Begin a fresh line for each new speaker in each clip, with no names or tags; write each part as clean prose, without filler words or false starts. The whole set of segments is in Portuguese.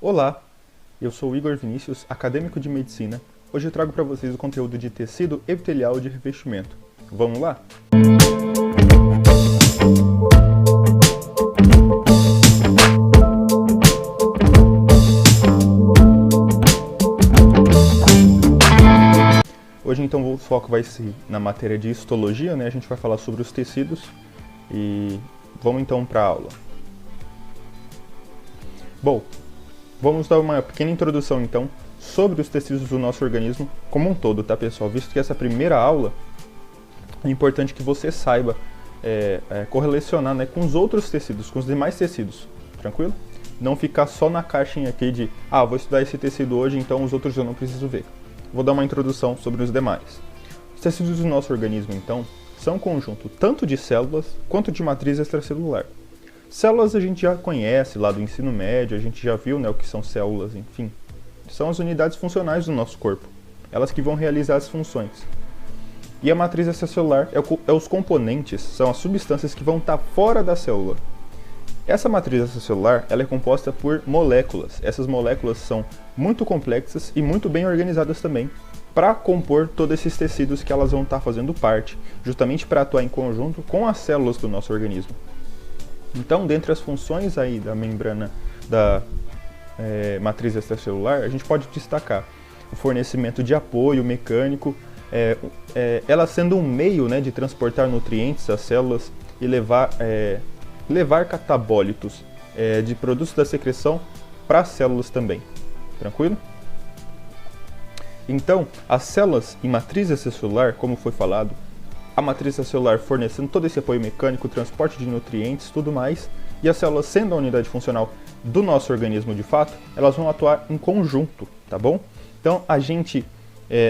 Olá, eu sou o Igor Vinícius, acadêmico de medicina. Hoje eu trago para vocês o conteúdo de tecido epitelial de revestimento. Vamos lá? Hoje então o foco vai ser na matéria de histologia, né? A gente vai falar sobre os tecidos e vamos então para a aula. Bom, vamos dar uma pequena introdução então sobre os tecidos do nosso organismo como um todo, tá pessoal? Visto que essa primeira aula é importante que você saiba correlacionar, né, com os outros tecidos, com os demais tecidos, tranquilo? Não ficar só na caixinha aqui de, vou estudar esse tecido hoje, então os outros eu não preciso ver. Vou dar uma introdução sobre os demais. Os tecidos do nosso organismo, então, são um conjunto tanto de células quanto de matriz extracelular. Células a gente já conhece lá do ensino médio, a gente já viu, né, o que são células, enfim. São as unidades funcionais do nosso corpo, elas que vão realizar as funções. E a matriz extracelular é os componentes, são as substâncias que vão estar fora da célula. Essa matriz extracelular ela é composta por moléculas. Essas moléculas são muito complexas e muito bem organizadas também para compor todos esses tecidos que elas vão estar fazendo parte, justamente para atuar em conjunto com as células do nosso organismo. Então, dentre as funções aí da membrana da matriz extracelular, a gente pode destacar o fornecimento de apoio mecânico, ela sendo um meio, né, de transportar nutrientes às células e levar catabólitos de produtos da secreção para as células também, tranquilo? Então, as células em matriz extracelular, como foi falado, a matriz extracelular fornecendo todo esse apoio mecânico, transporte de nutrientes, tudo mais, e as células sendo a unidade funcional do nosso organismo de fato, elas vão atuar em conjunto, tá bom? Então, a gente,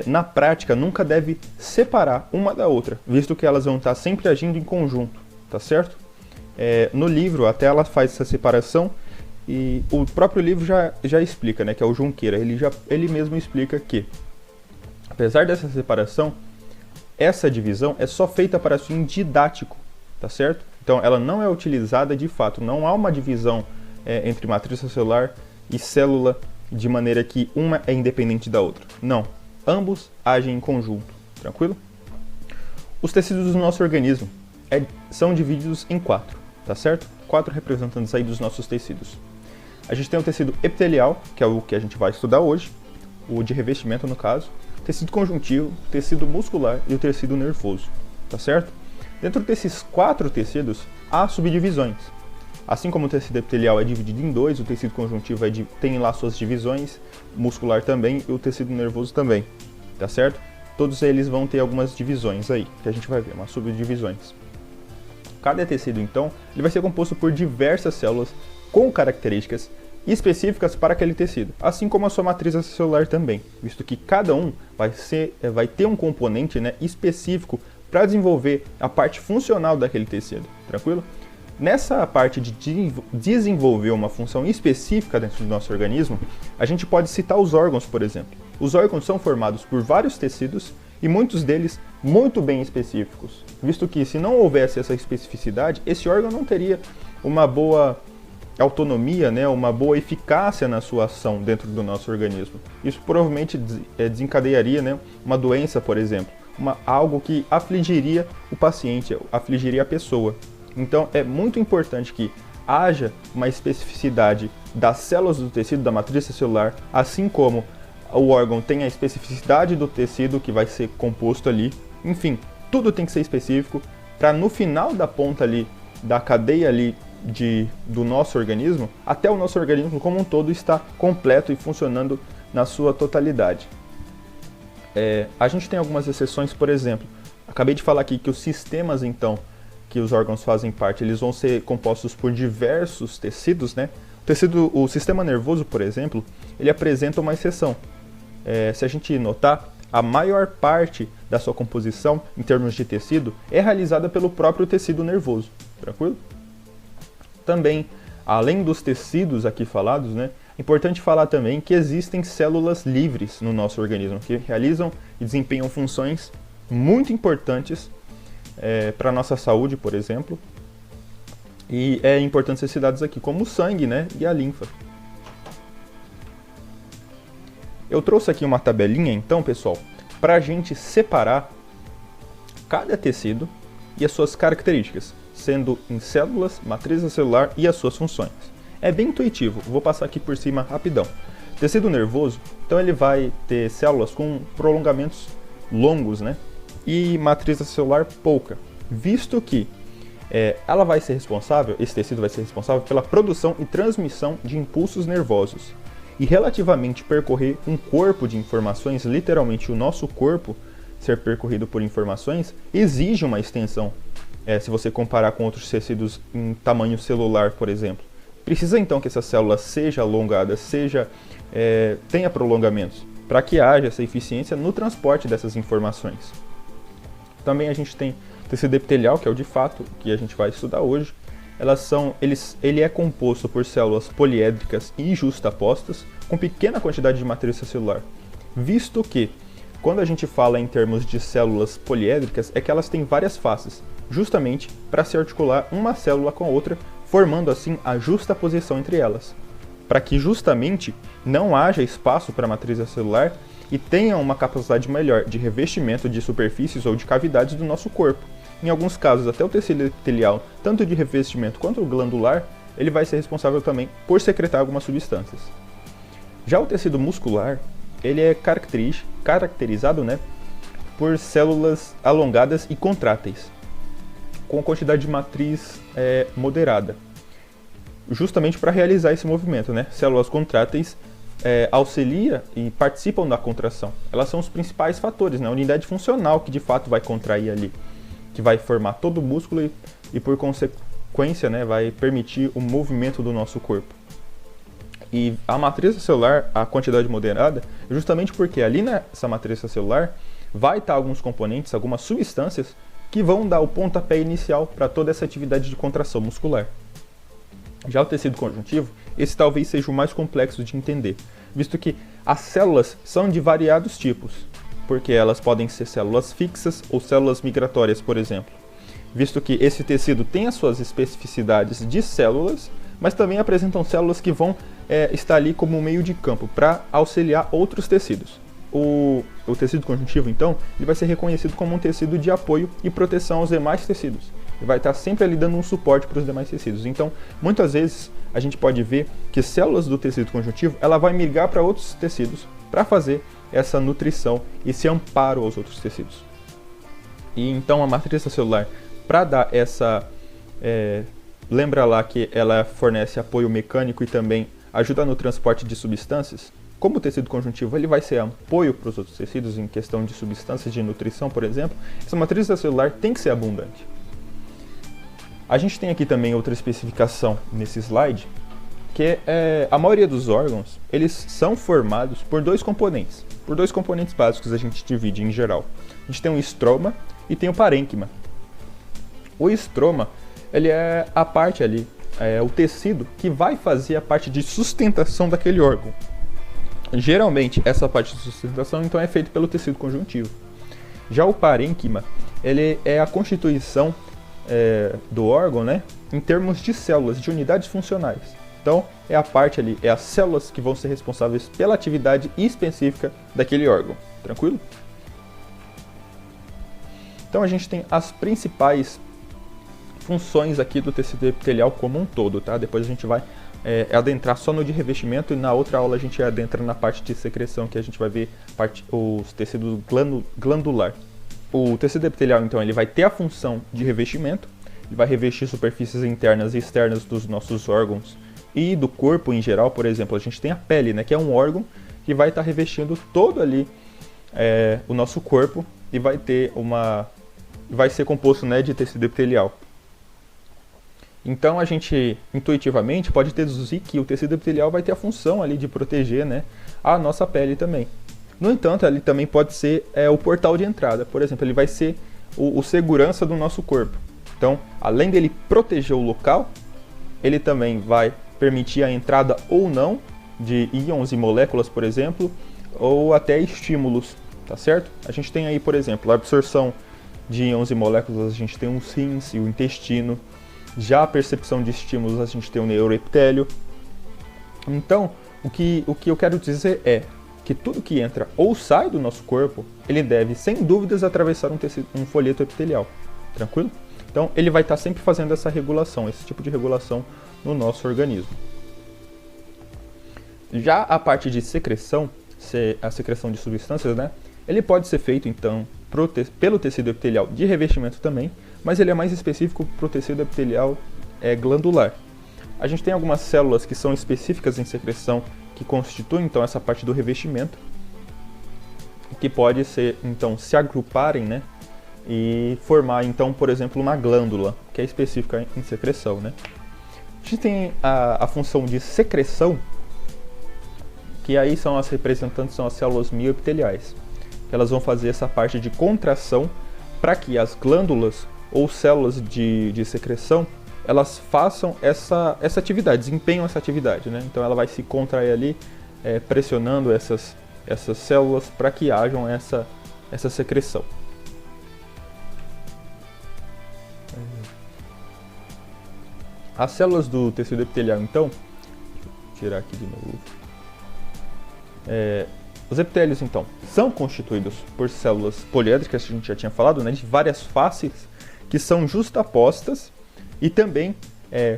na prática, nunca deve separar uma da outra, visto que elas vão estar sempre agindo em conjunto, tá certo? No livro, até ela faz essa separação, e o próprio livro já explica, né, que é o Junqueira, ele mesmo explica que, apesar dessa separação, essa divisão é só feita para fim didático, tá certo? Então ela não é utilizada de fato, não há uma divisão entre matriz celular e célula de maneira que uma é independente da outra. Não, ambos agem em conjunto, tranquilo? Os tecidos do nosso organismo são divididos em quatro, tá certo? 4 representantes aí dos nossos tecidos. A gente tem o tecido epitelial, que é o que a gente vai estudar hoje, o de revestimento no caso, tecido conjuntivo, tecido muscular e o tecido nervoso, tá certo? Dentro desses 4 tecidos, há subdivisões. Assim como o tecido epitelial é dividido em 2, o tecido conjuntivo tem lá suas divisões, muscular também e o tecido nervoso também, tá certo? Todos eles vão ter algumas divisões aí, que a gente vai ver, umas subdivisões. Cada tecido, então, ele vai ser composto por diversas células com características específicas para aquele tecido, assim como a sua matriz celular também, visto que cada um vai ter um componente, né, específico para desenvolver a parte funcional daquele tecido, tranquilo? Nessa parte de desenvolver uma função específica dentro do nosso organismo, a gente pode citar os órgãos, por exemplo. Os órgãos são formados por vários tecidos e muitos deles muito bem específicos, visto que se não houvesse essa especificidade, esse órgão não teria uma boa autonomia, né, uma boa eficácia na sua ação dentro do nosso organismo. Isso provavelmente desencadearia, né, uma doença, por exemplo, algo que afligiria o paciente, afligiria a pessoa. Então é muito importante que haja uma especificidade das células do tecido, da matriz celular, assim como o órgão tem a especificidade do tecido que vai ser composto ali. Enfim, tudo tem que ser específico para no final da ponta ali, da cadeia ali do nosso organismo, até o nosso organismo como um todo estar completo e funcionando na sua totalidade. A gente tem algumas exceções, por exemplo, acabei de falar aqui que os sistemas, então, que os órgãos fazem parte, eles vão ser compostos por diversos tecidos, né? O sistema nervoso, por exemplo, ele apresenta uma exceção. Se a gente notar, a maior parte da sua composição, em termos de tecido, é realizada pelo próprio tecido nervoso, tranquilo? Também, além dos tecidos aqui falados, né, é importante falar também que existem células livres no nosso organismo, que realizam e desempenham funções muito importantes para a nossa saúde, por exemplo, e é importante ser citados aqui, como o sangue, né, e a linfa. Eu trouxe aqui uma tabelinha, então, pessoal, para a gente separar cada tecido e as suas características, sendo em células, matriz celular e as suas funções. É bem intuitivo, vou passar aqui por cima rapidão. Tecido nervoso, então ele vai ter células com prolongamentos longos, né? E matriz celular pouca, visto que ela vai ser responsável, esse tecido vai ser responsável pela produção e transmissão de impulsos nervosos. E relativamente percorrer um corpo de informações, literalmente o nosso corpo ser percorrido por informações, exige uma extensão, se você comparar com outros tecidos em tamanho celular, por exemplo. Precisa então que essa célula seja alongada, tenha prolongamentos, para que haja essa eficiência no transporte dessas informações. Também a gente tem tecido epitelial, que é o de fato que a gente vai estudar hoje. Ele é composto por células poliédricas e justapostas, com pequena quantidade de matriz celular. Visto que, quando a gente fala em termos de células poliédricas, é que elas têm várias faces, justamente para se articular uma célula com a outra, formando assim a justaposição entre elas, para que justamente não haja espaço para a matriz celular e tenha uma capacidade melhor de revestimento de superfícies ou de cavidades do nosso corpo. Em alguns casos, até o tecido epitelial, tanto de revestimento quanto o glandular, ele vai ser responsável também por secretar algumas substâncias. Já o tecido muscular, ele é caracterizado, né, por células alongadas e contráteis, com quantidade de matriz moderada, justamente para realizar esse movimento, né? Células contráteis auxiliam e participam da contração. Elas são os principais fatores, né? A unidade funcional que de fato vai contrair ali, que vai formar todo o músculo e por consequência, né, vai permitir o movimento do nosso corpo. E a matriz celular, a quantidade moderada, é justamente porque ali nessa matriz celular vai estar alguns componentes, algumas substâncias que vão dar o pontapé inicial para toda essa atividade de contração muscular. Já o tecido conjuntivo, esse talvez seja o mais complexo de entender, visto que as células são de variados tipos, porque elas podem ser células fixas ou células migratórias, por exemplo, visto que esse tecido tem as suas especificidades de células, mas também apresentam células que vão estar ali como meio de campo para auxiliar outros tecidos. O tecido conjuntivo, então, ele vai ser reconhecido como um tecido de apoio e proteção aos demais tecidos. Ele vai estar sempre ali dando um suporte para os demais tecidos. Então, muitas vezes, a gente pode ver que células do tecido conjuntivo, ela vai migrar para outros tecidos para fazer essa nutrição e esse amparo aos outros tecidos. E então a matriz celular, para dar essa... lembra lá que ela fornece apoio mecânico e também ajuda no transporte de substâncias? Como o tecido conjuntivo ele vai ser apoio para os outros tecidos em questão de substâncias de nutrição, por exemplo, essa matriz celular tem que ser abundante. A gente tem aqui também outra especificação nesse slide, que a maioria dos órgãos, eles são formados por dois componentes básicos a gente divide em geral. A gente tem o estroma e tem o parênquima. O estroma, ele é a parte ali, o tecido que vai fazer a parte de sustentação daquele órgão. Geralmente, essa parte de sustentação então é feita pelo tecido conjuntivo. Já o parênquima, ele é a constituição do órgão, né, em termos de células, de unidades funcionais. Então, é a parte ali, as células que vão ser responsáveis pela atividade específica daquele órgão. Tranquilo? Então, a gente tem as principais funções aqui do tecido epitelial como um todo, tá? Depois a gente vai adentrar só no de revestimento e na outra aula a gente adentra na parte de secreção, que a gente vai ver os tecidos glandular. O tecido epitelial, então, ele vai ter a função de revestimento, ele vai revestir superfícies internas e externas dos nossos órgãos e do corpo em geral. Por exemplo, a gente tem a pele, né, que é um órgão que vai estar revestindo todo ali o nosso corpo e vai ser composto, né, de tecido epitelial. Então a gente intuitivamente pode deduzir que o tecido epitelial vai ter a função ali de proteger, né, a nossa pele também. No entanto, ele também pode ser o portal de entrada. Por exemplo, ele vai ser o segurança do nosso corpo. Então, além dele proteger o local, ele também vai permitir a entrada ou não de íons e moléculas, por exemplo, ou até estímulos, tá certo? A gente tem aí, por exemplo, a absorção de íons e moléculas, a gente tem os rins e o intestino. Já a percepção de estímulos, a gente tem o neuroepitélio. Então, o que eu quero dizer que tudo que entra ou sai do nosso corpo, ele deve, sem dúvidas, atravessar um folheto epitelial. Tranquilo? Então, ele vai estar sempre fazendo essa regulação, esse tipo de regulação no nosso organismo. Já a parte de secreção, a secreção de substâncias, né? Ele pode ser feito, então, pelo tecido epitelial de revestimento também, mas ele é mais específico para o tecido epitelial glandular. A gente tem algumas células que são específicas em secreção, que constituem, então, essa parte do revestimento, que pode ser, então, se agruparem, né? E formar, então, por exemplo, uma glândula, que é específica em secreção, né? A gente tem a função de secreção, que aí são as representantes, são as células mioepiteliais, que elas vão fazer essa parte de contração para que as glândulas ou células de secreção, elas façam essa atividade, desempenham essa atividade, né? Então ela vai se contrair ali, pressionando essas células para que hajam essa secreção. As células do tecido epitelial, então, deixa eu tirar aqui de novo. Os epitélios, então, são constituídos por células poliédricas, que a gente já tinha falado, né, de várias faces, que são justapostas e também,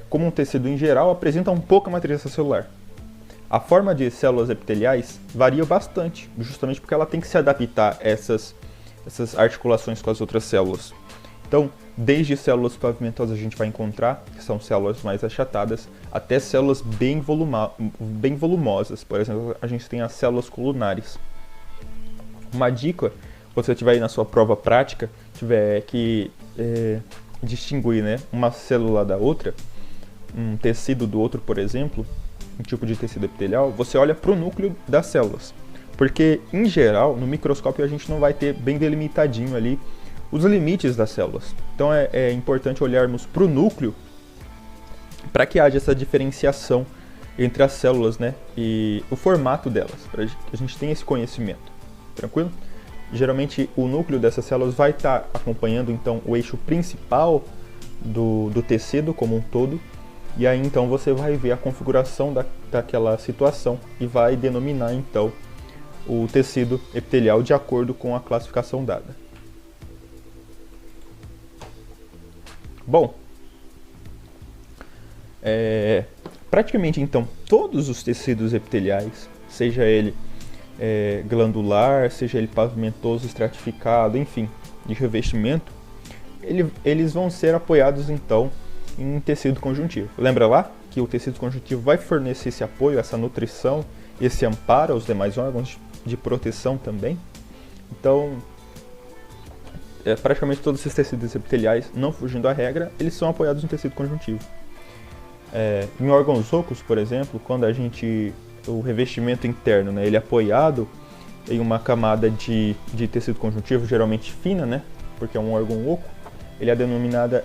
como um tecido em geral, apresenta um pouco a matriz celular. A forma de células epiteliais varia bastante, justamente porque ela tem que se adaptar a essas articulações com as outras células. Então, desde células pavimentosas a gente vai encontrar, que são células mais achatadas, até células bem volumosas. Por exemplo, a gente tem as células colunares. Uma dica, quando você estiver aí na sua prova prática, tiver que distinguir, né, uma célula da outra, um tecido do outro, por exemplo, um tipo de tecido epitelial, você olha para o núcleo das células. Porque, em geral, no microscópio a gente não vai ter bem delimitadinho ali os limites das células. Então é importante olharmos para o núcleo para que haja essa diferenciação entre as células, né, e o formato delas, para que a gente tenha esse conhecimento. Tranquilo? Geralmente o núcleo dessas células vai estar acompanhando então o eixo principal do tecido como um todo, e aí então você vai ver a configuração daquela situação e vai denominar então o tecido epitelial de acordo com a classificação dada. Bom, praticamente então todos os tecidos epiteliais, seja ele glandular, seja ele pavimentoso, estratificado, enfim, de revestimento, eles vão ser apoiados então em tecido conjuntivo. Lembra lá que o tecido conjuntivo vai fornecer esse apoio, essa nutrição, esse amparo aos demais órgãos de proteção também? Então, praticamente todos esses tecidos epiteliais, não fugindo à regra, eles são apoiados no tecido conjuntivo. Em órgãos ocos, por exemplo, quando o revestimento interno, né, ele é apoiado em uma camada de tecido conjuntivo, geralmente fina, né, porque é um órgão oco,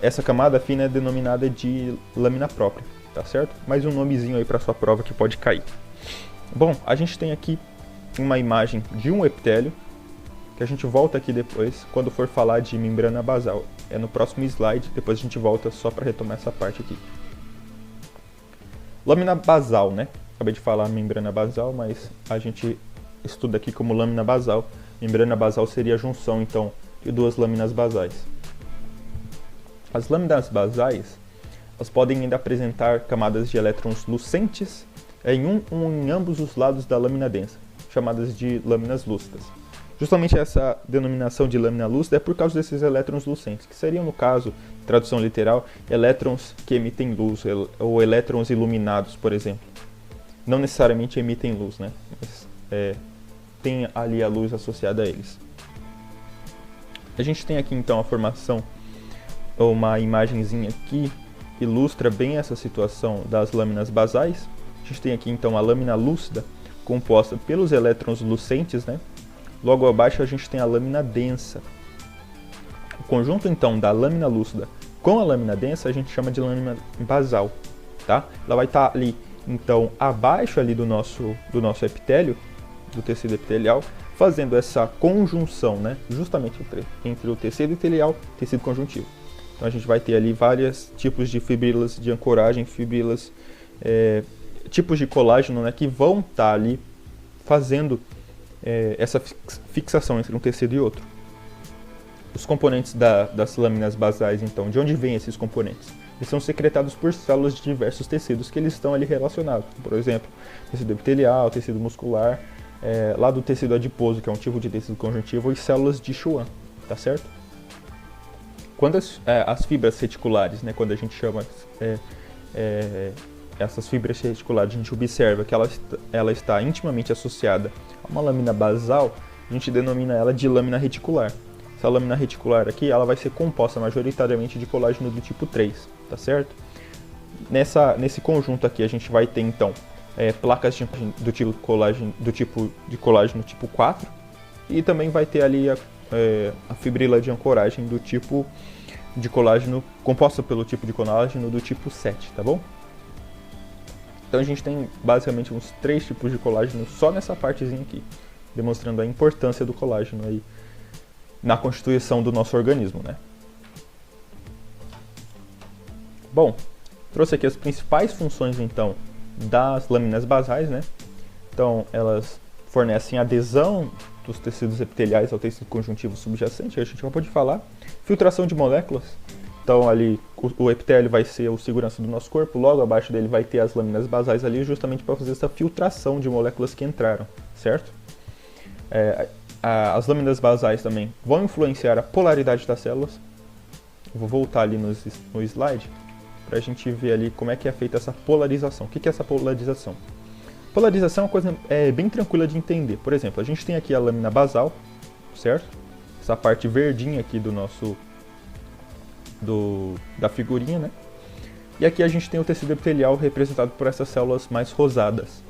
essa camada fina é denominada de lâmina própria, tá certo? Mais um nomezinho aí para sua prova que pode cair. Bom, a gente tem aqui uma imagem de um epitélio, que a gente volta aqui depois, quando for falar de membrana basal. É no próximo slide, depois a gente volta só para retomar essa parte aqui. Lâmina basal, né? Acabei de falar membrana basal, mas a gente estuda aqui como lâmina basal. Membrana basal seria a junção, então, de duas lâminas basais. As lâminas basais, elas podem ainda apresentar camadas de elétrons lucentes em ambos os lados da lâmina densa, chamadas de lâminas lúcidas. Justamente essa denominação de lâmina lúcida é por causa desses elétrons lucentes, que seriam, no caso, tradução literal, elétrons que emitem luz, ou elétrons iluminados, por exemplo. Não necessariamente emitem luz, né? Mas tem ali a luz associada a eles. A gente tem aqui, então, a formação, uma imagenzinha aqui, que ilustra bem essa situação das lâminas basais. A gente tem aqui, então, a lâmina lúcida, composta pelos elétrons lucentes, né? Logo abaixo a gente tem a lâmina densa. O conjunto, então, da lâmina lúcida com a lâmina densa a gente chama de lâmina basal, tá? Ela vai estar ali, então, abaixo ali do nosso epitélio, do tecido epitelial, fazendo essa conjunção, né? Justamente entre o tecido epitelial e o tecido conjuntivo. Então a gente vai ter ali vários tipos de fibrilas de ancoragem, fibrilas, tipos de colágeno, né, que vão estar ali fazendo essa fixação entre um tecido e outro. Os componentes das lâminas basais, então, de onde vêm esses componentes? Eles são secretados por células de diversos tecidos que eles estão ali relacionados. Por exemplo, tecido epitelial, tecido muscular, lá do tecido adiposo, que é um tipo de tecido conjuntivo, e células de Schwann, tá certo? Quando as fibras reticulares, né, quando a gente chama essas fibras reticulares, a gente observa que ela está intimamente associada a uma lâmina basal, a gente denomina ela de lâmina reticular. Essa lâmina reticular aqui, ela vai ser composta majoritariamente de colágeno do tipo 3, tá certo? Nesse conjunto aqui a gente vai ter então placas do tipo de colágeno tipo 4 e também vai ter ali a fibrila de ancoragem do tipo de colágeno, composta pelo tipo de colágeno do tipo 7, tá bom? Então a gente tem basicamente uns 3 tipos de colágeno só nessa partezinha aqui, demonstrando a importância do colágeno aí na constituição do nosso organismo, né? Bom, trouxe aqui as principais funções então das lâminas basais, né? Então elas fornecem adesão dos tecidos epiteliais ao tecido conjuntivo subjacente, que a gente acabou de falar, filtração de moléculas. Então ali o epitélio vai ser o segurança do nosso corpo, logo abaixo dele vai ter as lâminas basais ali justamente para fazer essa filtração de moléculas que entraram, certo? As lâminas basais também vão influenciar a polaridade das células. Vou voltar ali no slide para a gente ver ali como é que é feita essa polarização. O que é essa polarização? Polarização é uma coisa bem tranquila de entender. Por exemplo, a gente tem aqui a lâmina basal, certo? Essa parte verdinha aqui da figurinha, né? E aqui a gente tem o tecido epitelial representado por essas células mais rosadas.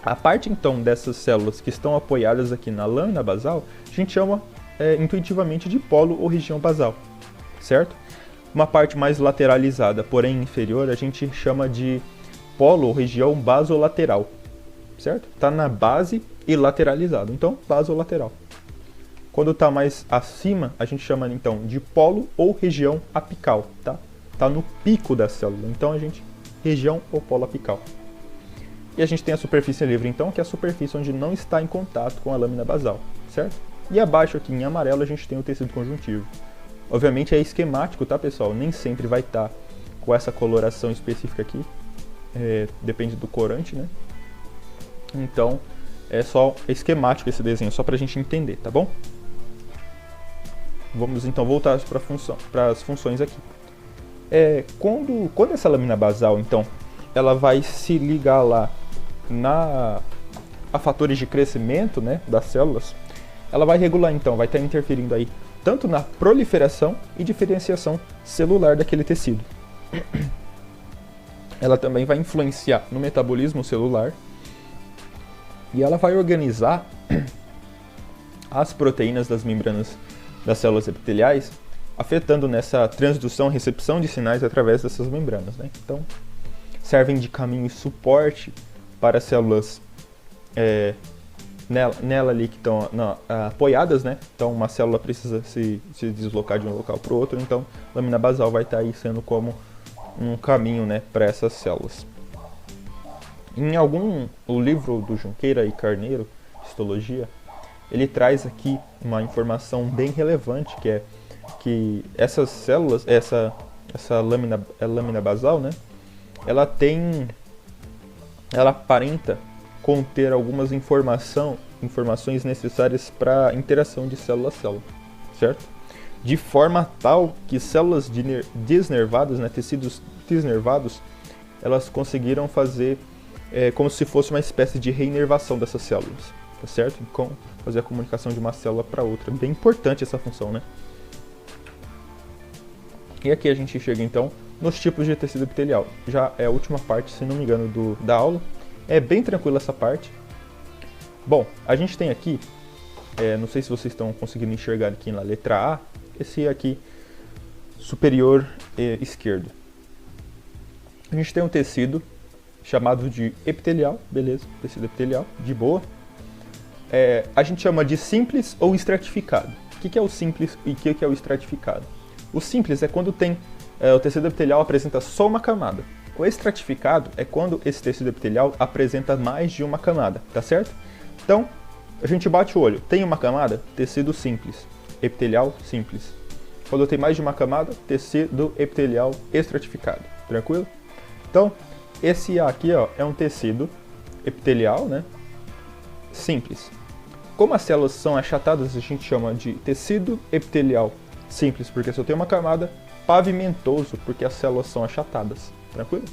A parte então dessas células que estão apoiadas aqui na lâmina basal, a gente chama intuitivamente de polo ou região basal, certo? Uma parte mais lateralizada, porém inferior, a gente chama de polo ou região basolateral, certo? Está na base e lateralizado, então basolateral. Quando está mais acima, a gente chama então de polo ou região apical, tá? Está no pico da célula, então a gente região ou polo apical. E a gente tem a superfície livre, então, que é a superfície onde não está em contato com a lâmina basal, certo? E abaixo aqui em amarelo a gente tem o tecido conjuntivo. Obviamente é esquemático, tá, pessoal? Nem sempre vai estar com essa coloração específica aqui, depende do corante, né? Então é só esquemático esse desenho, só para a gente entender, tá bom? Vamos então voltar para as funções aqui. Quando essa lâmina basal, então, ela vai se ligar lá a fatores de crescimento, né, das células, ela vai regular então, vai estar interferindo aí tanto na proliferação e diferenciação celular daquele tecido. Ela também vai influenciar no metabolismo celular e ela vai organizar as proteínas das membranas das células epiteliais, afetando nessa transdução e recepção de sinais através dessas membranas, né? Então, servem de caminho e suporte para as células nela ali que estão apoiadas, né? Então uma célula precisa se deslocar de um local para o outro, então a lâmina basal vai estar aí sendo como um caminho, né, para essas células. O livro do Junqueira e Carneiro, Histologia, ele traz aqui uma informação bem relevante, que é que essas células, essa lâmina basal, né, ela aparenta conter algumas informações necessárias para a interação de célula a célula, certo? De forma tal que células desnervadas, né, tecidos desnervados, elas conseguiram fazer como se fosse uma espécie de reinervação dessas células, tá certo? Com fazer a comunicação de uma célula para outra. Bem importante essa função, né? E aqui a gente chega então nos tipos de tecido epitelial. Já é a última parte, se não me engano, da aula. É bem tranquila essa parte. Bom, a gente tem aqui, não sei se vocês estão conseguindo enxergar aqui na letra A, esse aqui, superior esquerdo. A gente tem um tecido chamado de epitelial, beleza, tecido epitelial, de boa. A gente chama de simples ou estratificado. O que é o simples e o que é o estratificado? O simples é quando o tecido epitelial apresenta só uma camada. O estratificado é quando esse tecido epitelial apresenta mais de uma camada, tá certo? Então, A gente bate o olho, tem uma camada? Tecido simples, epitelial simples. Quando tem mais de uma camada, tecido epitelial estratificado, tranquilo? Então, esse aqui ó, é um tecido epitelial, né? Simples. Como as células são achatadas, a gente chama de tecido epitelial simples, porque só tem uma camada, pavimentoso, porque as células são achatadas, tranquilo?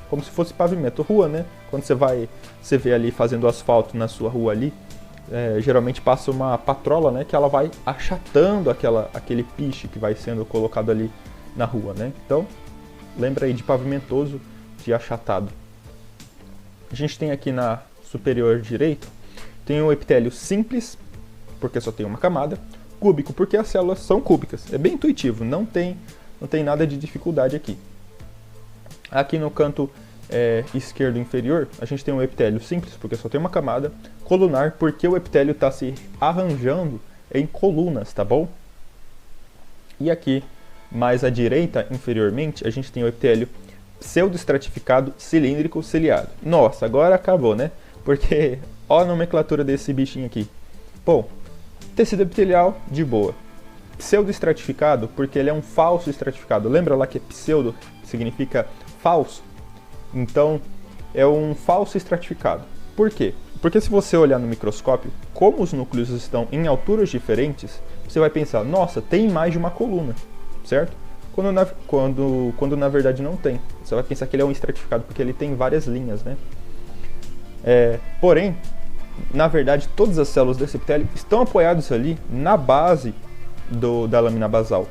Como se fosse pavimento, rua, né? Quando você vê ali fazendo asfalto na sua rua ali, geralmente passa uma patrola, né? Que ela vai achatando aquele piche que vai sendo colocado ali na rua, né? Então, lembra aí de pavimentoso, de achatado. A gente tem aqui na superior direito, tem o epitélio simples, porque só tem uma camada, cúbico, porque as células são cúbicas. É bem intuitivo, não tem nada de dificuldade aqui. Aqui no canto esquerdo inferior, a gente tem um epitélio simples, porque só tem uma camada, colunar, porque o epitélio está se arranjando em colunas, tá bom? E aqui, mais à direita, inferiormente, a gente tem o epitélio pseudoestratificado cilíndrico ciliado. Nossa, agora acabou, né? Porque, ó a nomenclatura desse bichinho aqui. Bom, tecido epitelial, de boa. Pseudoestratificado, porque ele é um falso estratificado. Lembra lá que pseudo significa falso? Então, é um falso estratificado. Por quê? Porque se você olhar no microscópio, como os núcleos estão em alturas diferentes, você vai pensar, nossa, tem mais de uma coluna, certo? Quando na verdade não tem. Você vai pensar que ele é um estratificado porque ele tem várias linhas, né? Porém, na verdade, todas as células desse epitélio estão apoiadas ali na base da lâmina basal.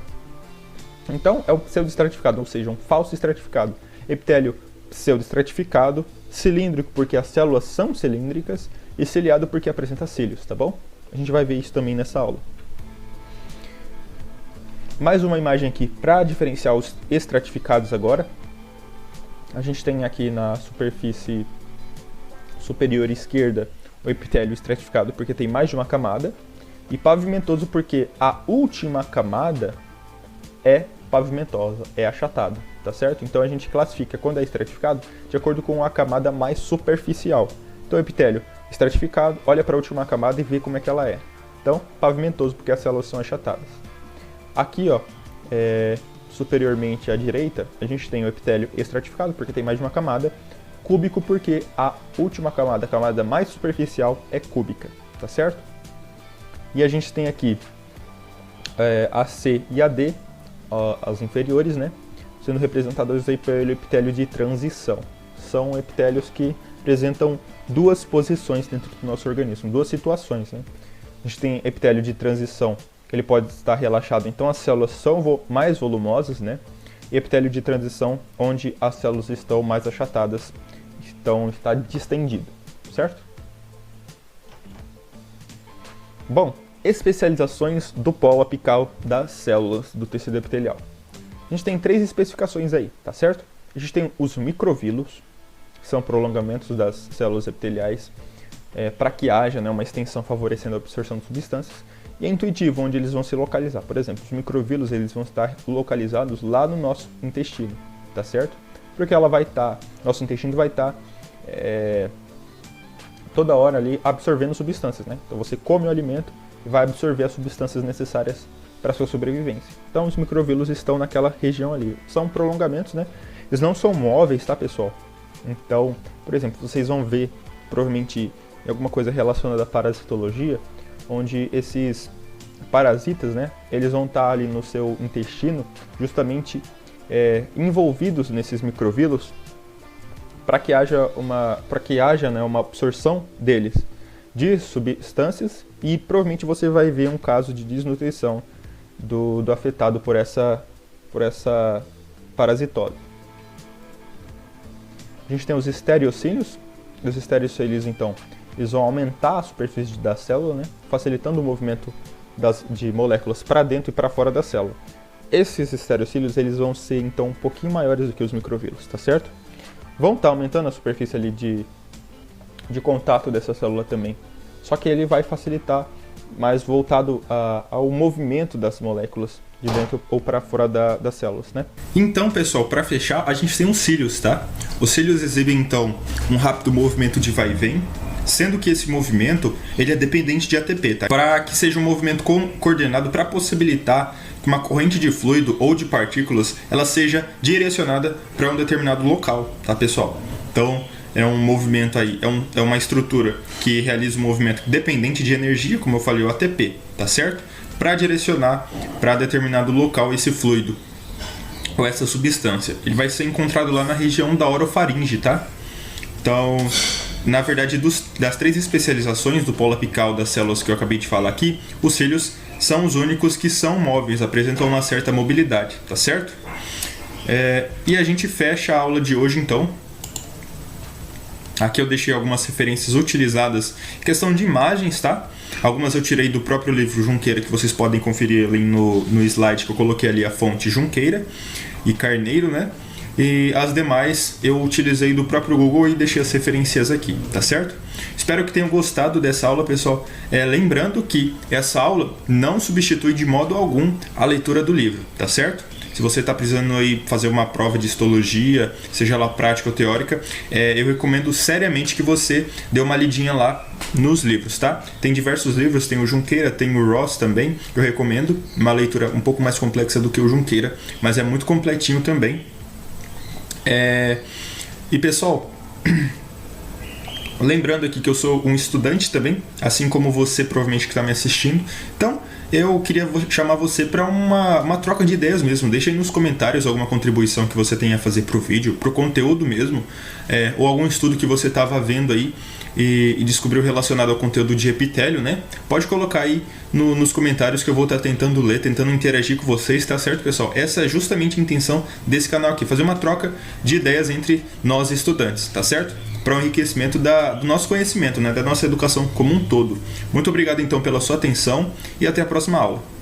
Então, é o pseudoestratificado, ou seja, um falso estratificado. Epitélio pseudoestratificado, cilíndrico porque as células são cilíndricas e ciliado porque apresenta cílios, tá bom? A gente vai ver isso também nessa aula. Mais uma imagem aqui para diferenciar os estratificados agora. A gente tem aqui na superfície superior esquerda o epitélio estratificado porque tem mais de uma camada, e pavimentoso porque a última camada é pavimentosa, é achatada, tá certo? Então a gente classifica quando é estratificado de acordo com a camada mais superficial. Então o epitélio estratificado olha para a última camada e vê como é que ela é. Então, pavimentoso porque as células são achatadas. Aqui, ó, superiormente à direita, a gente tem o epitélio estratificado porque tem mais de uma camada, cúbico porque a última camada, a camada mais superficial, é cúbica, tá certo? E a gente tem aqui a C e a D, as inferiores, né, sendo representadas aí pelo epitélio de transição. São epitélios que apresentam duas posições dentro do nosso organismo, duas situações, né? A gente tem epitélio de transição, que ele pode estar relaxado, então as células são mais volumosas, né? E epitélio de transição, onde as células estão mais achatadas, está distendido, certo? Bom, especializações do polo apical das células do tecido epitelial. A gente tem 3 especificações aí, tá certo? A gente tem os microvílulos, que são prolongamentos das células epiteliais, para que haja, né, uma extensão favorecendo a absorção de substâncias. E é intuitivo onde eles vão se localizar. Por exemplo, os microvílulos eles vão estar localizados lá no nosso intestino, tá certo? Porque nosso intestino vai estar toda hora ali absorvendo substâncias, né? Então você come o alimento e vai absorver as substâncias necessárias para a sua sobrevivência. Então os microvílulos estão naquela região ali. São prolongamentos, né? Eles não são móveis, tá, pessoal? Então, por exemplo, vocês vão ver provavelmente em alguma coisa relacionada à parasitologia, onde esses parasitas, né, eles vão estar ali no seu intestino, justamente envolvidos nesses microvílulos, para que haja uma absorção deles de substâncias, e provavelmente você vai ver um caso de desnutrição do afetado por essa parasitose. A gente tem os estereocílios. Os estereocílios, então, eles vão aumentar a superfície da célula, né, facilitando o movimento de moléculas para dentro e para fora da célula. Esses estereocílios eles vão ser, então, um pouquinho maiores do que os microvílulos, tá certo? Vão estar aumentando a superfície ali de contato dessa célula também. Só que ele vai facilitar mais voltado ao movimento das moléculas de dentro ou para fora das células, né? Então, pessoal, para fechar, a gente tem os cílios, tá? Os cílios exibem, então, um rápido movimento de vai e vem, sendo que esse movimento ele é dependente de ATP, tá? Para que seja um movimento coordenado para possibilitar que uma corrente de fluido ou de partículas ela seja direcionada para um determinado local, tá, pessoal? Então, é um movimento aí, é uma estrutura que realiza um movimento dependente de energia, como eu falei, o ATP, tá certo? Para direcionar para determinado local esse fluido ou essa substância. Ele vai ser encontrado lá na região da orofaringe, tá? Então, na verdade, das 3 especializações do polo apical das células que eu acabei de falar aqui, os cílios são os únicos que são móveis, apresentam uma certa mobilidade, tá certo? E a gente fecha a aula de hoje, então. Aqui eu deixei algumas referências utilizadas em questão de imagens, tá? Algumas eu tirei do próprio livro Junqueira, que vocês podem conferir ali no slide que eu coloquei ali a fonte Junqueira e Carneiro, né? E as demais eu utilizei do próprio Google e deixei as referências aqui, tá certo? Espero que tenham gostado dessa aula, pessoal. Lembrando que essa aula não substitui de modo algum a leitura do livro, tá certo? Se você está precisando aí fazer uma prova de histologia, seja ela prática ou teórica, eu recomendo seriamente que você dê uma lidinha lá nos livros, tá? Tem diversos livros, tem o Junqueira, tem o Ross também, eu recomendo. Uma leitura um pouco mais complexa do que o Junqueira, mas é muito completinho também. E pessoal, lembrando aqui que eu sou um estudante também, assim como você provavelmente que está me assistindo. Então, eu queria chamar você para uma troca de ideias mesmo. Deixa aí nos comentários alguma contribuição que você tenha a fazer para o vídeo, para o conteúdo mesmo, ou algum estudo que você estava vendo aí e descobriu relacionado ao conteúdo de epitélio, né? Pode colocar aí nos comentários que eu vou estar tentando ler, tentando interagir com vocês, tá certo, pessoal? Essa é justamente a intenção desse canal aqui, fazer uma troca de ideias entre nós estudantes, tá certo? Para o enriquecimento do nosso conhecimento, né? Da nossa educação como um todo. Muito obrigado então pela sua atenção e até a próxima aula.